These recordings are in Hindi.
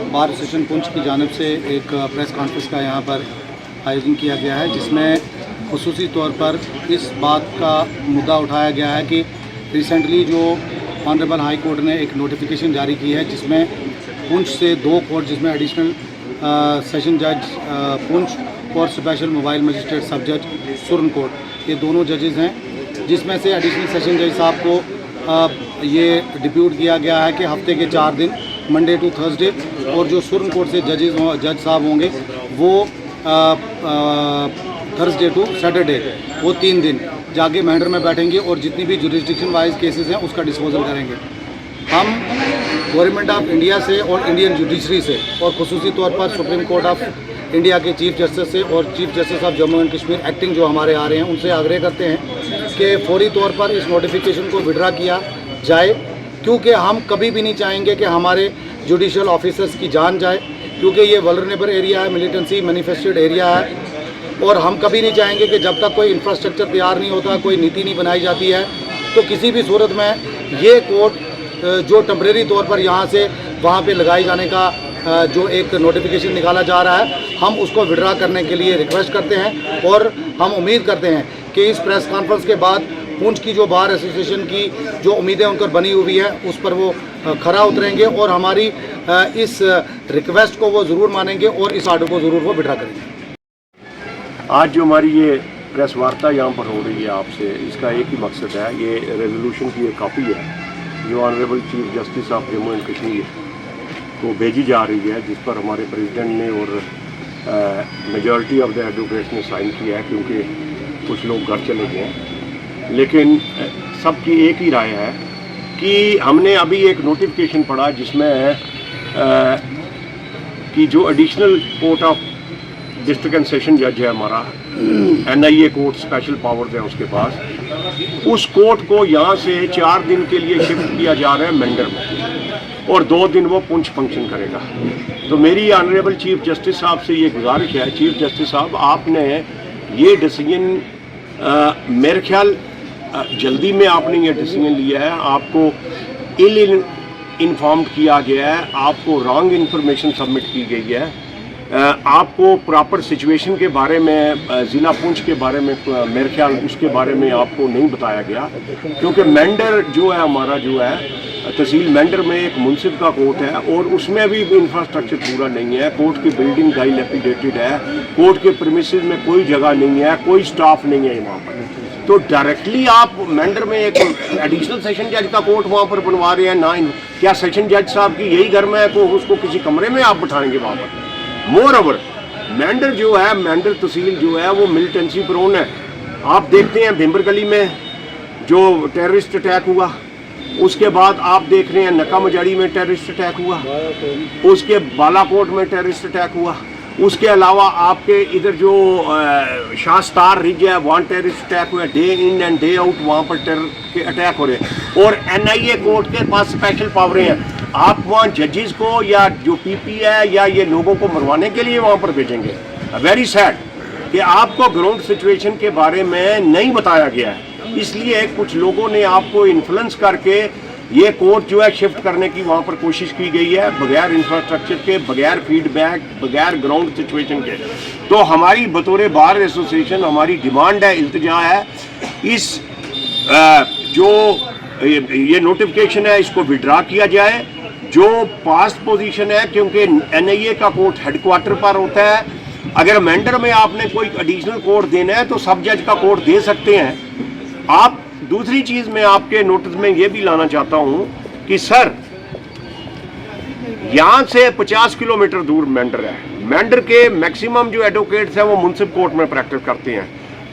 बार एसोसिएशन पुंछ की जानिब से एक प्रेस कॉन्फ्रेंस का यहाँ पर आयोजन किया गया है, जिसमें खुसूसी तौर पर इस बात का मुद्दा उठाया गया है कि रिसेंटली जो ऑनरेबल हाई कोर्ट ने एक नोटिफिकेशन जारी की है, जिसमें पुंछ से 2 कोर्ट, जिसमें एडिशनल सेशन जज पुंछ और स्पेशल मोबाइल मजिस्ट्रेट सब जज सुरन कोर्ट, ये दोनों जजेज़ हैं, जिसमें से एडिशनल सेशन जज साहब को ये डिप्यूट किया गया है कि हफ्ते के 4 दिन मंडे टू थर्सडे, और जो सुरन कोर्ट से जज साहब होंगे वो थर्सडे टू सैटरडे, वो 3 दिन जाके मैटर में बैठेंगे और जितनी भी जुरिस्डिक्शन वाइज केसेस हैं उसका डिस्पोजल करेंगे। हम गवर्नमेंट ऑफ इंडिया से और इंडियन जुडिशरी से और खुसूसी तौर पर सुप्रीम कोर्ट ऑफ इंडिया के चीफ जस्टिस से और chief justice of Jammu and Kashmir acting जो हमारे आ रहे हैं, उनसे आग्रह करते हैं कि फौरी तौर पर इस नोटिफिकेशन को विड्रा किया जाए, क्योंकि हम कभी भी नहीं चाहेंगे कि हमारे जुडिशल ऑफिसर्स की जान जाए, क्योंकि ये वल्नरेबल एरिया है, मिलिटेंसी मैनिफेस्टेड एरिया है, और हम कभी नहीं चाहेंगे कि जब तक कोई इंफ्रास्ट्रक्चर तैयार नहीं होता, कोई नीति नहीं बनाई जाती है, तो किसी भी सूरत में ये कोर्ट जो टेम्परेरी तौर पर यहाँ से वहाँ पे लगाए जाने का जो एक नोटिफिकेशन निकाला जा रहा है, हम उसको विड्रा करने के लिए रिक्वेस्ट करते हैं। और हम उम्मीद करते हैं कि इस प्रेस कॉन्फ्रेंस के बाद पुंछ की जो बार एसोसिएशन की जो उम्मीदें उन पर बनी हुई है, उस पर वो खरा उतरेंगे और हमारी इस रिक्वेस्ट को वो ज़रूर मानेंगे और इस आर्डर को ज़रूर वो विड्रा करेंगे। आज जो हमारी ये प्रेस वार्ता यहाँ पर हो रही है आपसे, इसका एक ही मकसद है, ये रेजोल्यूशन की एक कापी है जो honourable chief justice of Jammu and Kashmir को भेजी जा रही है, जिस पर हमारे प्रेसिडेंट ने और मेजॉरिटी ऑफ द एडवोकेट्स ने साइन किया है, क्योंकि कुछ लोग घर चले गए हैं। लेकिन सबकी एक ही राय है कि हमने अभी एक नोटिफिकेशन पढ़ा जिसमें कि जो additional court of district and session जज है हमारा, NIA कोर्ट स्पेशल पावर्स है उसके पास, उस कोर्ट को यहाँ से 4 दिन के लिए शिफ्ट किया जा रहा है मेंढर में, और 2 दिन वो पुंछ फंक्शन करेगा। तो मेरी ऑनरेबल चीफ जस्टिस साहब से ये गुजारिश है, चीफ जस्टिस साहब आपने ये डिसीजन मेरे ख्याल जल्दी में आपने ये डिसीजन लिया है, आपको इल इन्फॉर्म्ड किया गया है, आपको रॉन्ग इन्फॉर्मेशन सबमिट की गई है, आपको प्रॉपर सिचुएशन के बारे में, ज़िला पुंछ के बारे में मेरे ख्याल उसके बारे में आपको नहीं बताया गया, क्योंकि मेंढर जो है हमारा जो है तहसील मेंढर में एक मुंसिफ का कोर्ट है, और उसमें भी इंफ्रास्ट्रक्चर पूरा नहीं है, कोर्ट की बिल्डिंग डाइलेपिडेटेड है, कोर्ट के प्रीमिसेस में कोई जगह नहीं है, कोई स्टाफ नहीं है वहाँ पर। तो डायरेक्टली आप मेंढर में एक एडिशनल सेशन जज का कोर्ट वहाँ पर बनवा रहे हैं ना, क्या सेशन जज साहब की यही घर में है, को उसको किसी कमरे में आप बिठाएंगे वहाँ पर? मोर ओवर मेंढर जो है, मेंढर तहसील जो है वो मिलिटेंसी प्रोन है। आप देखते हैं भिम्बर गली में जो टेररिस्ट अटैक हुआ, उसके बाद आप देख रहे हैं नका मजाड़ी में टेररिस्ट अटैक हुआ, उसके बालाकोट में टेररिस्ट अटैक हुआ, उसके अलावा आपके इधर जो शास्तार रिज है वहाँ टेररिस्ट अटैक हुआ, day in and day out वहाँ पर टेरर के अटैक हो रहे हैं, और NIA कोर्ट के पास स्पेशल पावरें हैं। आप वहाँ जजेस को या जो PP है या ये लोगों को मरवाने के लिए वहाँ पर भेजेंगे? वेरी सैड कि आपको ग्राउंड सिचुएशन के बारे में नहीं बताया गया है, इसलिए कुछ लोगों ने आपको इन्फ्लुएंस करके ये कोर्ट जो है शिफ्ट करने की वहाँ पर कोशिश की गई है, बगैर इंफ्रास्ट्रक्चर के, बगैर फीडबैक, बगैर ग्राउंड सिचुएशन के। तो हमारी बतौर बार एसोसिएशन हमारी डिमांड है, इल्तिजा है, इस जो ये नोटिफिकेशन है इसको विड्रा किया जाए, जो पास्ट पोजीशन है, क्योंकि NIA का कोर्ट हेडक्वार्टर पर होता है। अगर मेंढर में आपने कोई एडिशनल कोर्ट देना है तो सब जज का कोर्ट दे सकते हैं आप। दूसरी चीज़ मैं आपके नोटिस में ये भी लाना चाहता हूँ कि सर यहाँ से 50 किलोमीटर दूर मेंढर है, मेंढर के मैक्सिमम जो एडवोकेट्स हैं वो मुंसिफ कोर्ट में प्रैक्टिस करते हैं,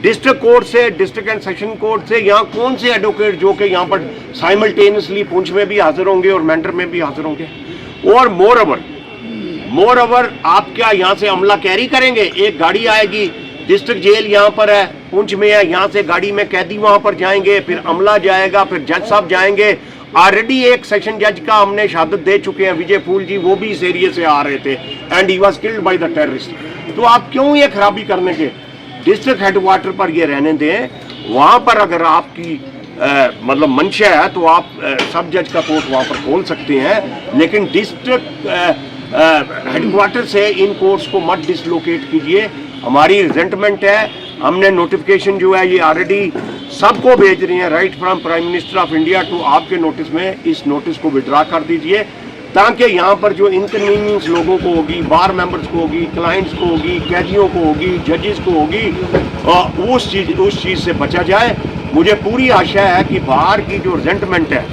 डिस्ट्रिक्ट कोर्ट से, डिस्ट्रिक्ट एंड सेशन कोर्ट से यहाँ कौन से एडवोकेट जो कि यहाँ पर साइमल्टेनियसली पुंछ में भी हाजिर होंगे और मेंढर में भी हाजिर होंगे? और मोर ओवर आप क्या यहाँ से अमला कैरी करेंगे? एक गाड़ी आएगी, डिस्ट्रिक्ट जेल यहाँ पर है, पुंछ में है, यहाँ से गाड़ी में कैदी वहाँ पर जाएंगे, फिर अमला जाएगा, फिर जज साहब जाएंगे। ऑलरेडी एक सेशन जज का हमने शहादत दे चुके हैं, विजय फूल जी, वो भी इस एरिया से आ रहे थे and he was killed by the terrorist. तो आप क्यों ये खराबी करने के? डिस्ट्रिक्ट हेडक्वार्टर पर ये रहने दें, वहाँ पर अगर आपकी मतलब मंशा है तो आप सब जज का कोर्ट वहाँ पर खोल सकते हैं, लेकिन डिस्ट्रिक्ट हेडक्वार्टर से इन कोर्ट्स को मत डिसलोकेट कीजिए। हमारी रिजेंटमेंट है, हमने नोटिफिकेशन जो है ये ऑलरेडी सबको भेज रही हैं, right from prime minister of India to आपके नोटिस में। इस नोटिस को विड्रा कर दीजिए ताकि यहाँ पर जो इनकन्वीनियंस लोगों को होगी, बार मेंबर्स को होगी, क्लाइंट्स को होगी, कैदियों को होगी, जजेस को होगी, उस चीज़ से बचा जाए। मुझे पूरी आशा है कि बाहर की जो रिजेंटमेंट है,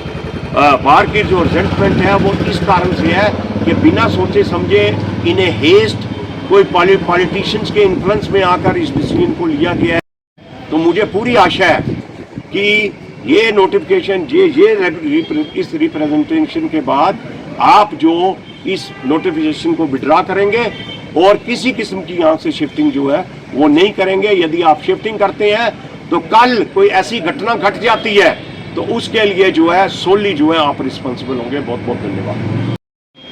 वो इस कारण से है कि बिना सोचे समझे इन्हें हेस्ट कोई पॉलिटिशियंस के इन्फ्लुएंस में आकर इस डिसीजन को लिया गया है। तो मुझे पूरी आशा है कि ये नोटिफिकेशन इस रिप्रेजेंटेशन के बाद आप जो इस नोटिफिकेशन को विड्रा करेंगे और किसी किस्म की यहाँ से शिफ्टिंग जो है वो नहीं करेंगे। यदि आप शिफ्टिंग करते हैं तो कल कोई ऐसी घटना घट जाती है तो उसके लिए जो है सोली जो है आप रिस्पॉन्सिबल होंगे। बहुत बहुत धन्यवाद।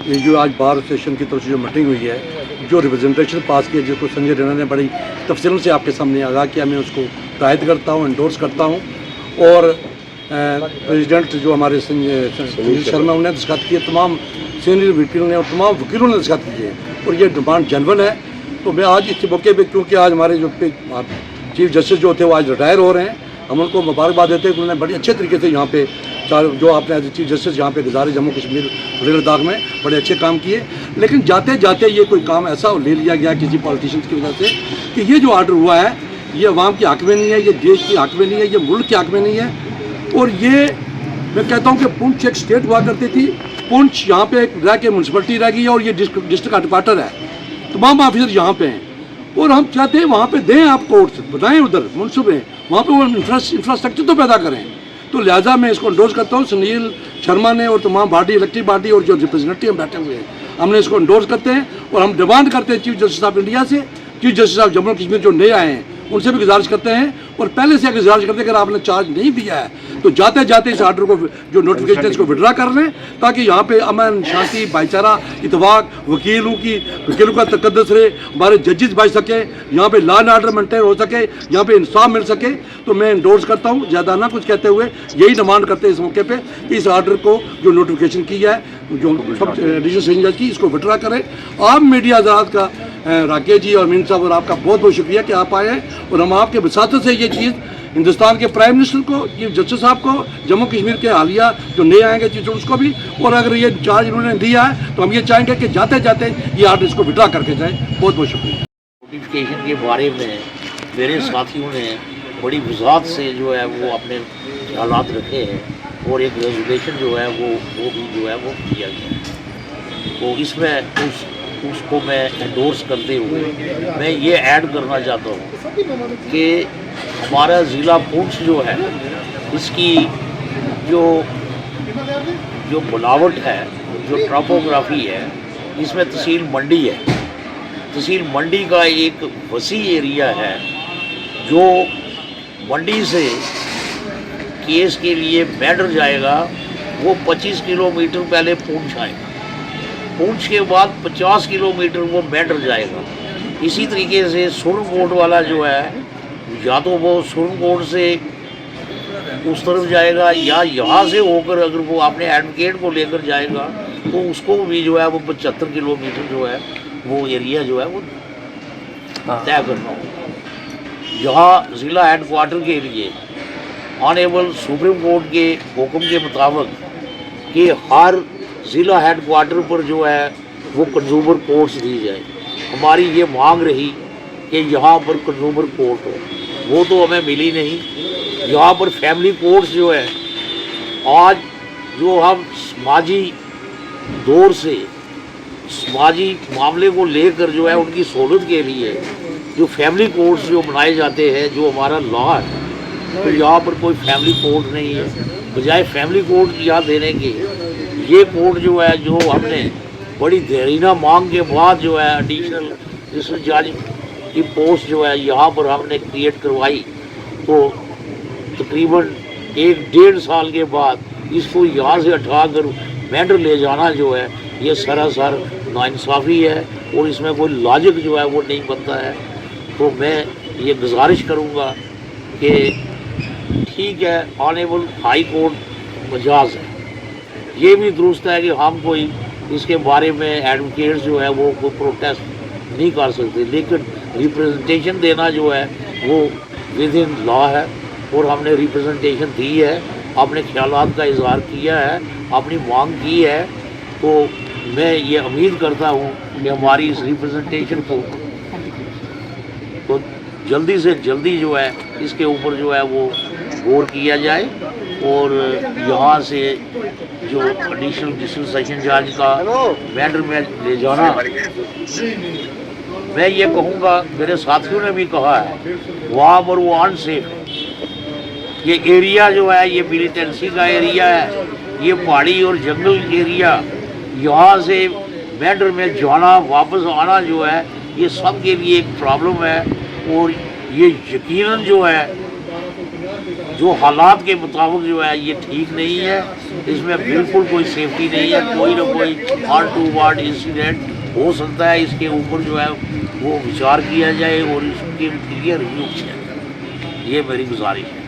ये जो आज बार एसोसिएशन की तरफ से जो मीटिंग हुई है, जो रिप्रेजेंटेशन पास किया, जिसको संजय रैना ने बड़ी तफसील से आपके सामने आगाह किया, मैं उसको तायद करता हूँ, एंडोर्स करता हूँ। और प्रेसिडेंट जो हमारे संजय शर्मा उन्होंने दस्तखत किए, तमाम सीनियर वकील ने और तमाम वकीलों ने दस्तखत किए और ये डिमांड जनरल है। तो मैं आज इस मौके पर, क्योंकि आज हमारे जो चीफ जस्टिस जो थे वो आज रिटायर हो रहे हैं, हम उनको मुबारकबाद देते हैं कि उन्होंने बड़े अच्छे तरीके से यहाँ पे जो आपने एज चीफ जस्टिस यहाँ पे गुजारे जम्मू कश्मीर लद्दाख में बड़े अच्छे काम किए। लेकिन जाते जाते ये कोई काम ऐसा ले लिया गया किसी पॉलिटिशियंस की वजह से कि ये जो ऑर्डर हुआ है ये अवाम के हक़ में नहीं है, ये देश के हक़ में नहीं है, ये मुल्क के हक़ में नहीं है। और ये मैं कहता हूँ कि पुंछ एक स्टेट हुआ करती थी, पुंछ यहाँ पे रह के म्यूनसिपलिटी रह गई है और ये डिस्ट्रिक्ट हेडक्वार्टर है, तमाम ऑफिसर यहाँ पे हैं। और हम चाहते हैं वहाँ पे दें, आप कोर्ट्स बनाएं, उधर मुनसूबे वहाँ पे वो इंफ्रास्ट्रक्चर तो पैदा करें। तो लिहाजा मैं इसको एंडोर्स करता हूँ। सुनील शर्मा ने और तमाम बॉडी, इलेक्टेड बॉडी और जो रिप्रेजेंटेटिव बैठे हुए हैं, हमने इसको एंडोर्स करते हैं और हम डिमांड करते हैं चीफ जस्टिस ऑफ इंडिया से, chief justice of Jammu Kashmir जो नए आए हैं उनसे भी गुजारिश करते हैं और पहले से गुजारिश करते हैं अगर आपने चार्ज नहीं दिया है तो जाते जाते इस ऑर्डर को जो नोटिफिकेशन है इसको विड्रा कर लें, ताकि यहाँ पे अमन, शांति, भाईचारा, इतवाक, वकीलों का तकद्दुस रहे, हमारे जजेस बच सके, यहाँ पे लॉ एंड ऑर्डर मेंटेन हो सके, यहाँ पे इंसाफ मिल सके। तो मैं इंडोर्स करता हूँ, ज़्यादा ना कुछ कहते हुए यही डिमांड करते हैं इस मौके पर कि इस ऑर्डर को जो नोटिफिकेशन किया है, जो सब एडिशनल सेशन जज की, इसको विड्रा करें। आप मीडिया आज़ाद का राकेश जी और मीन साहब और आपका बहुत बहुत शुक्रिया कि आप आए हैं और हम आपके वसातत से ये चीज़ हिंदुस्तान के प्राइम मिनिस्टर को, चीफ जस्टिस साहब को, जम्मू कश्मीर के हालिया जो नए आएंगे चीफ उसको भी, और अगर ये चार्ज इन्होंने दिया है तो हम ये चाहेंगे कि जाते जाते ये आर्डर इसको विड्रा करके जाए। बहुत बहुत शुक्रिया। नोटिफिकेशन के बारे में मेरे साथियों ने बड़ी वजाहत से जो है वो अपने ख्यालात रखे हैं और एक रेजोल्यूशन जो है वो भी जो है वो किया गया है। तो इसमें उसको मैं एंडोर्स करते हुए मैं ये ऐड करना चाहता हूँ कि हमारा ज़िला पुंछ जो है इसकी जो बनावट है, जो ट्रोपोग्राफी है, इसमें तहसील मंडी है। तहसील मंडी का एक वसी एरिया है जो मंडी से केस के लिए मैडर जाएगा, वो 25 किलोमीटर पहले पुंछ आएगा, पुंछ के बाद 50 किलोमीटर वो मैडर जाएगा। इसी तरीके से सुरनकोट वाला जो है या तो वो सुरनकोट से उस तरफ जाएगा या यहाँ से होकर अगर वो अपने एडवोकेट को लेकर जाएगा तो उसको भी जो है वो 75 किलोमीटर जो है वो एरिया जो है वो तय करना होगा। यहाँ ज़िला हेडक्वार्टर के लिए ऑनरेबल सुप्रीम कोर्ट के हुक्म के मुताबिक कि हर ज़िला हेडक्वार्टर पर जो है वो कंज्यूमर कोर्ट्स दी जाए। हमारी ये मांग रही कि यहाँ पर कंज्यूमर कोर्ट हो, वो तो हमें मिली नहीं। यहाँ पर फैमिली कोर्ट्स जो है, आज जो हम समाजी दौर से समाजी मामले को लेकर जो है उनकी सहूलत के लिए जो फैमिली कोर्ट्स जो बनाए जाते हैं, जो हमारा लॉ है, तो यहाँ पर कोई फैमिली कोर्ट नहीं है। बजाय फैमिली कोर्ट यहाँ देने के ये कोर्ट जो है, जो हमने बड़ी देरीना मांग के बाद जो है एडिशनल डिस्ट्रिक्ट जज की पोस्ट जो है यहाँ पर हमने क्रिएट करवाई, तो तकरीबन 1-1.5 साल के बाद इसको यहाँ से हटाकर मैटर ले जाना जो है ये सरासर नाइंसाफ़ी है और इसमें कोई लॉजिक जो है वो नहीं बनता है। तो मैं ये गुजारिश करूँगा कि ठीक है, ऑनरेबल हाई कोर्ट मजाज है, ये भी दुरुस्त है कि हम कोई इसके बारे में एडवोकेट्स जो है वो कोई प्रोटेस्ट नहीं कर सकते, लेकिन रिप्रेजेंटेशन देना जो है वो विद इन लॉ है और हमने रिप्रेजेंटेशन दी है, अपने ख्यालात का इजहार किया है, अपनी मांग की है। तो मैं ये उम्मीद करता हूँ कि हमारी इस रिप्रेजेंटेशन को तो जल्दी से जल्दी जो है इसके ऊपर जो है वो गौर किया जाए और यहाँ से जो एडिशनल डिस्ट्रिक्ट सेशन जज का मैटर में ले जाना, मैं ये कहूँगा, मेरे साथियों ने भी कहा है वहाँ पर वो अनसेफ है। ये एरिया जो है ये मिलिटेंसी का एरिया है, ये पहाड़ी और जंगल एरिया, यहाँ से मैटर में जाना वापस आना जो है ये सब के लिए एक प्रॉब्लम है। और ये यकीनन जो है जो हालात के मुताबिक जो है ये ठीक नहीं है, इसमें बिल्कुल कोई सेफ्टी नहीं है, कोई ना कोई अनटूवर्ड इंसिडेंट हो सकता है। इसके ऊपर जो है वो विचार किया जाए और इसके लिए रिव्यू किया जाए, ये मेरी गुजारिश है।